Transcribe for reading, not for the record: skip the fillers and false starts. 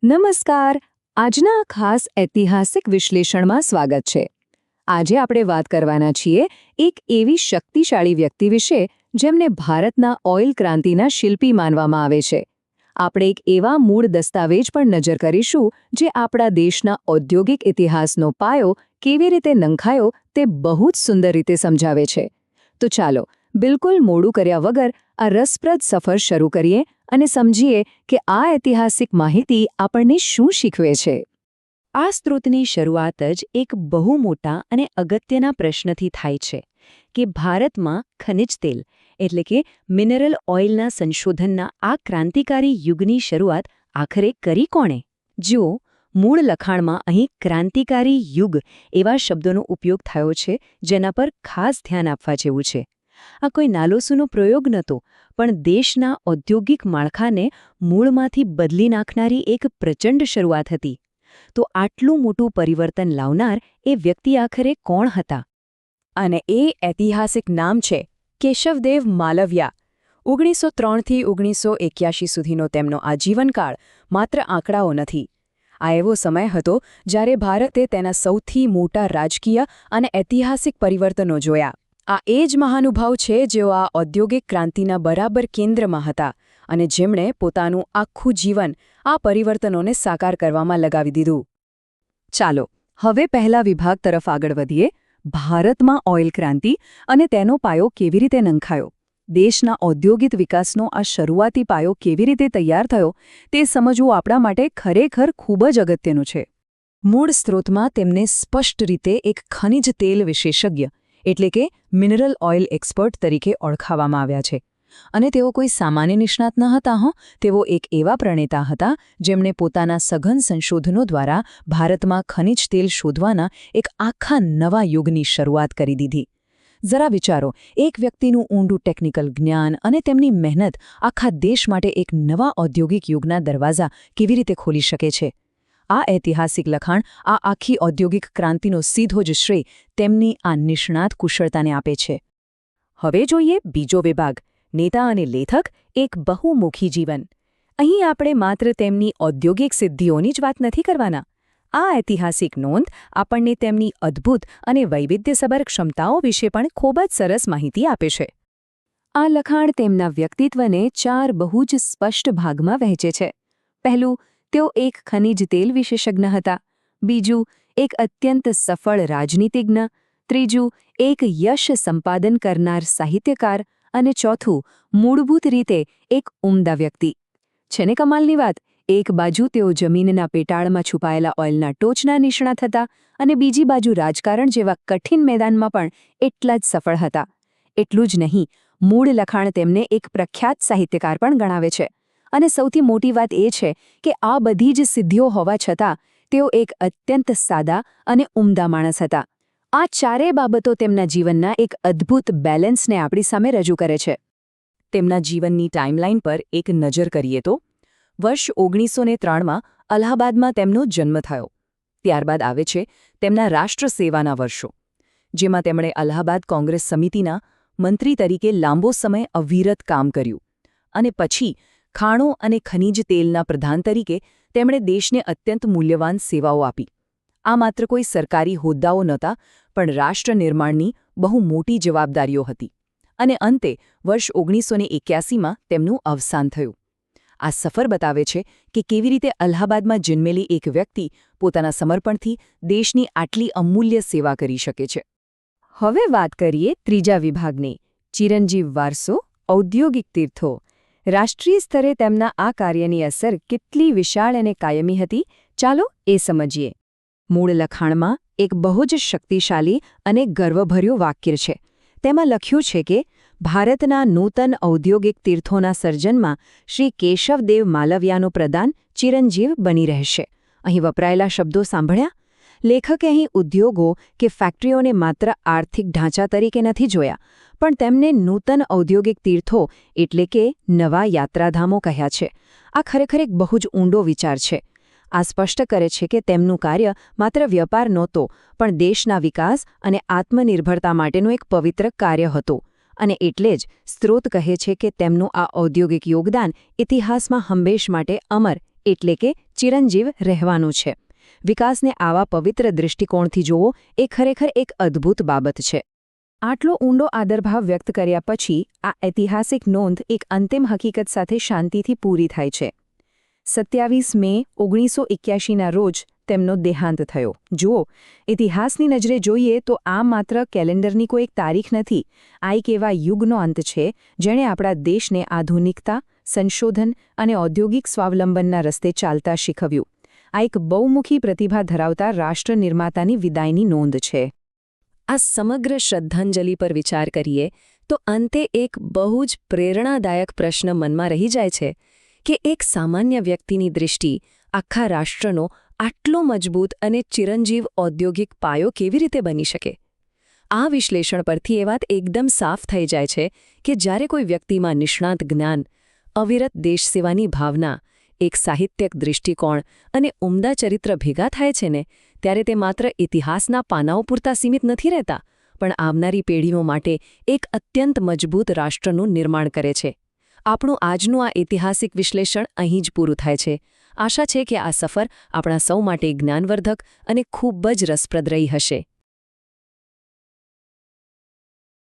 નમસ્કાર. આજના આ ખાસ ઐતિહાસિક વિશ્લેષણમાં સ્વાગત છે. આજે આપણે વાત કરવાના છીએ એક એવી શક્તિશાળી વ્યક્તિ વિશે જેમને ભારતના ઓઇલ ક્રાંતિના શિલ્પી માનવામાં આવે છે. આપણે એક એવા મૂળ દસ્તાવેજ પર નજર કરીશું જે આપણા દેશના ઔદ્યોગિક ઇતિહાસનો પાયો કેવી રીતે નંખાયો તે બહુ જ સુંદર રીતે સમજાવે છે. તો ચાલો બિલકુલ મોડું કર્યા વગર આ રસપ્રદ સફર શરૂ કરીએ અને સમજીએ કે આ ઐતિહાસિક માહિતી આપણને શું શીખવે છે. આ સ્ત્રોતની શરૂઆત જ એક બહુ મોટા અને અગત્યના પ્રશ્નથી થાય છે કે ભારતમાં ખનિજ તેલ એટલે કે મિનરલ ઓઇલના સંશોધનના આ ક્રાંતિકારી યુગની શરૂઆત આખરે કરી કોણે? જુઓ, મૂળ લખાણમાં અહીં ક્રાંતિકારી યુગ એવા શબ્દોનો ઉપયોગ થયો છે જેના પર ખાસ ધ્યાન આપવા જેવું છે. આ કોઈ નાલોસૂનો પ્રયોગ નહોતો, પણ દેશના ઔદ્યોગિક માળખાને મૂળમાંથી બદલી નાખનારી એક પ્રચંડ શરૂઆત હતી. તો આટલું મોટું પરિવર્તન લાવનાર એ વ્યક્તિ આખરે કોણ હતા? અને એ ઐતિહાસિક નામ છે કેશવદેવ માલવિયા. 1903થી 1981 સુધીનો તેમનો આ જીવનકાળ માત્ર આંકડાઓ નથી. આ એવો સમય હતો જ્યારે ભારતે તેના સૌથી મોટા રાજકીય અને ઐતિહાસિક પરિવર્તનો જોયા. આ એ જ મહાનુભાવ છે જેઓ આ ઔદ્યોગિક ક્રાંતિના બરાબર કેન્દ્રમાં હતા અને જેમણે પોતાનું આખું જીવન આ પરિવર્તનોને સાકાર કરવામાં લગાવી દીધું. ચાલો હવે પહેલા વિભાગ તરફ આગળ વધીએ. ભારતમાં ઓઇલ ક્રાંતિ અને તેનો પાયો કેવી રીતે નંખાયો. દેશના ઔદ્યોગિક વિકાસનો આ શરૂઆતી પાયો કેવી રીતે તૈયાર થયો તે સમજવું આપણા માટે ખરેખર ખૂબ જ અગત્યનું છે. મૂળ સ્ત્રોતમાં તેમને સ્પષ્ટ રીતે એક ખનિજ તેલ વિશેષજ્ઞ એટલે કે મિનરલ ઓઇલ એક્સપર્ટ તરીકે ઓળખાવામાં આવ્યા છે. અને તેઓ કોઈ સામાન્ય નિષ્ણાત ન હતા. તેઓ એક એવા પ્રણેતા હતા જેમણે પોતાના સઘન સંશોધનો દ્વારા ભારતમાં ખનિજ તેલ શોધવાના એક આખા નવા યુગની શરૂઆત કરી દીધી. જરા વિચારો, એક વ્યક્તિનું ઊંડું ટેકનિકલ જ્ઞાન અને તેમની મહેનત આખા દેશ માટે એક નવા ઔદ્યોગિક યુગના દરવાજા કેવી રીતે ખોલી શકે છે. આ ઐતિહાસિક લખાણ આ આખી ઔદ્યોગિક ક્રાંતિનો સીધો જ શ્રેય તેમની આ નિષ્ણાત કુશળતાને આપે છે. હવે જોઈએ બીજો વિભાગ, નેતા અને લેખક, એક બહુમુખી જીવન. અહીં આપણે માત્ર તેમની ઔદ્યોગિક સિદ્ધિઓની જ વાત નથી કરવાના. આ ઐતિહાસિક નોંધ આપણને તેમની અદ્ભુત અને વૈવિધ્યસભર ક્ષમતાઓ વિશે પણ ખૂબ જ સરસ માહિતી આપે છે. આ લખાણ તેમના વ્યક્તિત્વને 4 બહુ જ સ્પષ્ટ ભાગમાં વહેંચે છે. પહેલું, તેઓ એક ખનિજ તેલ વિશેષજ્ઞ હતા. બીજું, એક અત્યંત સફળ રાજનીતિજ્ઞ. ત્રીજું, એક યશ સંપાદન કરનાર સાહિત્યકાર. અને ચોથું, મૂળભૂત રીતે એક ઉમદા વ્યક્તિ. છે ને કમાલની વાત? એક બાજુ તેઓ જમીનના પેટાળમાં છુપાયેલા ઓઇલના ટોચના નિષ્ણાત હતા અને બીજી બાજુ રાજકારણ જેવા કઠિન મેદાનમાં પણ એટલા જ સફળ હતા. એટલું જ નહીં, મૂળ લખાણ તેમને એક પ્રખ્યાત સાહિત્યકાર પણ ગણાવે છે. અને સૌથી મોટી વાત એ છે કે આ બધી જ સિદ્ધિઓ હોવા છતાં તેઓ એક અત્યંત સાદા અને ઉમદા માણસ હતા. આ ચારેય બાબતો તેમના જીવનના એક અદ્ભુત બેલેન્સને આપણી સામે રજૂ કરે છે. તેમના જીવનની ટાઈમલાઈન પર એક નજર કરીએ તો વર્ષ 1903માં અલ્હાબાદમાં તેમનો જન્મ થયો. ત્યારબાદ આવે છે તેમના રાષ્ટ્ર સેવાના વર્ષો, જેમાં તેમણે અલ્હાબાદ કોંગ્રેસ સમિતિના મંત્રી તરીકે લાંબો સમય અવિરત કામ કર્યું. અને પછી ખાણો અને ખનિજ તેલના પ્રધાન તરીકે તેમણે દેશને અત્યંત મૂલ્યવાન સેવાઓ આપી. આ માત્ર કોઈ સરકારી હોદ્દાઓ નહોતા, પણ રાષ્ટ્ર નિર્માણની બહુ મોટી જવાબદારીઓ હતી. અને અંતે વર્ષ 1981માં તેમનું અવસાન થયું. આ સફર બતાવે છે કે કેવી રીતે અલ્હાબાદમાં જન્મેલી એક વ્યક્તિ પોતાના સમર્પણથી દેશની આટલી અમૂલ્ય સેવા કરી શકે છે. હવે વાત કરીએ ત્રીજા વિભાગની, ચિરંજીવ વારસો, ઔદ્યોગિક તીર્થો. રાષ્ટ્રીય સ્તરે તેમના આ કાર્યની અસર કેટલી વિશાળ અને કાયમી હતી, ચાલો એ સમજીએ. મૂળ લખાણમાં એક બહુ જ શક્તિશાળી અને ગર્વભર્યું વાક્ય છે. તેમાં લખ્યું છે કે ભારતના નૂતન ઔદ્યોગિક તીર્થોના સર્જનમાં શ્રી કેશવદેવ માલવિયાનું પ્રદાન ચિરંજીવ બની રહેશે. અહીં વપરાયેલા શબ્દો સાંભળ્યા? લેખકે અહીં ઉદ્યોગો કે ફેક્ટરીઓને માત્ર આર્થિક ઢાંચા તરીકે નથી જોયા, પણ તેમને નૂતન ઔદ્યોગિક તીર્થો એટલે કે નવા યાત્રાધામો કહ્યા છે. આ ખરેખર એક બહુ જ ઊંડો વિચાર છે. આ સ્પષ્ટ કરે છે કે તેમનું કાર્ય માત્ર વ્યાપાર નહોતો, પણ દેશના વિકાસ અને આત્મનિર્ભરતા માટેનું એક પવિત્ર કાર્ય હતું. અને એટલે જ સ્ત્રોત કહે છે કે તેમનું આ ઔદ્યોગિક યોગદાન ઇતિહાસમાં હંમેશ માટે અમર એટલે કે ચિરંજીવ રહેવાનું છે. વિકાસને આવા પવિત્ર દૃષ્ટિકોણથી જોવો એ ખરેખર એક અદ્ભુત બાબત છે. આટલો ઊંડો આદરભાવ વ્યક્ત કર્યા પછી આ ઐતિહાસિક નોંધ એક અંતિમ હકીકત સાથે શાંતિથી પૂરી થાય છે. 27 મે 1981ના રોજ તેમનો દેહાંત થયો. જુઓ, ઇતિહાસની નજરે જોઈએ તો આ માત્ર કેલેન્ડરની કોઈ એક તારીખ નથી. આ એક એવા યુગનો અંત છે જેણે આપણા દેશને આધુનિકતા, સંશોધન અને ઔદ્યોગિક સ્વાવલંબનના રસ્તે ચાલતા શીખવ્યું. આ એક બહુમુખી પ્રતિભા ધરાવતા રાષ્ટ્ર નિર્માતાની વિદાયની નોંધ છે. આ સમગ્ર શ્રદ્ધાંજલિ પર વિચાર કરીએ તો અંતે એક બહુ જ પ્રેરણાદાયક પ્રશ્ન મનમાં રહી જાય છે કે એક સામાન્ય વ્યક્તિની દૃષ્ટિ આખા રાષ્ટ્રનો આટલો મજબૂત અને ચિરંજીવ ઔદ્યોગિક પાયો કેવી રીતે બની શકે. આ વિશ્લેષણ પરથી એ વાત એકદમ સાફ થઈ જાય છે કે જ્યારે કોઈ વ્યક્તિમાં નિષ્ણાત જ્ઞાન, અવિરત દેશસેવાની ભાવના, એક સાહિત્યક દૃષ્ટિકોણ અને ઉમદા ચરિત્ર ભેગા થાય છે ને, ત્યારે તે માત્ર ઇતિહાસના પાનાઓ પૂરતા સીમિત નથી રહેતા, પણ આવનારી પેઢીઓ માટે એક અત્યંત મજબૂત રાષ્ટ્રનું નિર્માણ કરે છે. આપણું આજનું આ ઐતિહાસિક વિશ્લેષણ અહીં જ પૂરું થાય છે. આશા છે કે આ સફર આપણા સૌ માટે જ્ઞાનવર્ધક અને ખૂબ જ રસપ્રદ રહી હશે.